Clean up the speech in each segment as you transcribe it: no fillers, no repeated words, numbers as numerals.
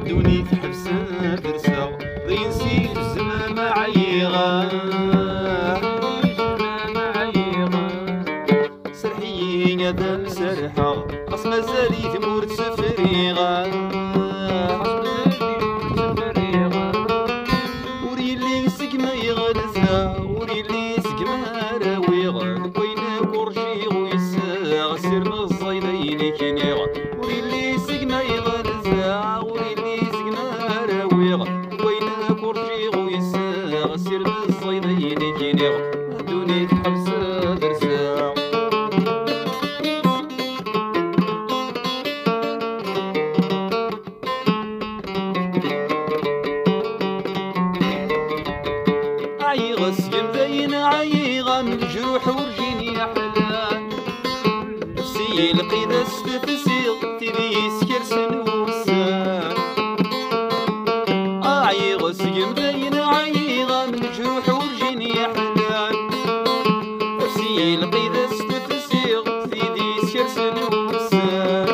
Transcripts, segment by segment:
دوني تحبس فرسا ضينسي الزمام عيغا سرحيين هذا مسرحة خاص مازالي ثمور تسفريغا وريلي سقما يغلسا وريلي سقما راويغا وين كورشي ويسا سير الصيدين كنيغا وريلي سقما يغلسا وريلي سقما راويغا وين كورشي ويسا سير الصيدين كنيغا دوني تحبس درسا عيغا سيم زين عيغا من الجروح ورجيني حلال نفسي القيدة ستفسيغ تبي سكر سنوسان عيغا سيم زين عيغا من الجروح ورجيني حلال نفسي القيدة ستفسيغ تبي سكر سنوسان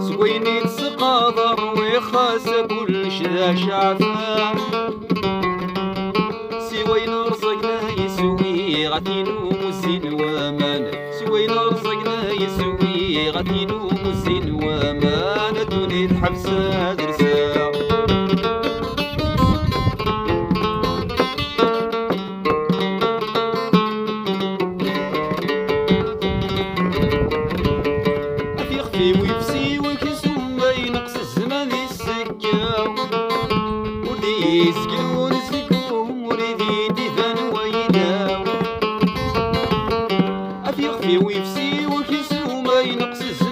سويني تسقاضر ويخاس كل شذا شعفان سوين رزقنا يسوي غادينو مزين وامان سوين رزقنا يسوي غادينو مزين وامان دوني تحبس درسا في خفي ويفسي وكسوم ينقص الزمان ذي السكا ودي يسكنون سكوم وريدي ديفان ويداو أفي خفي ويفسي وكسوم ينقص الزمان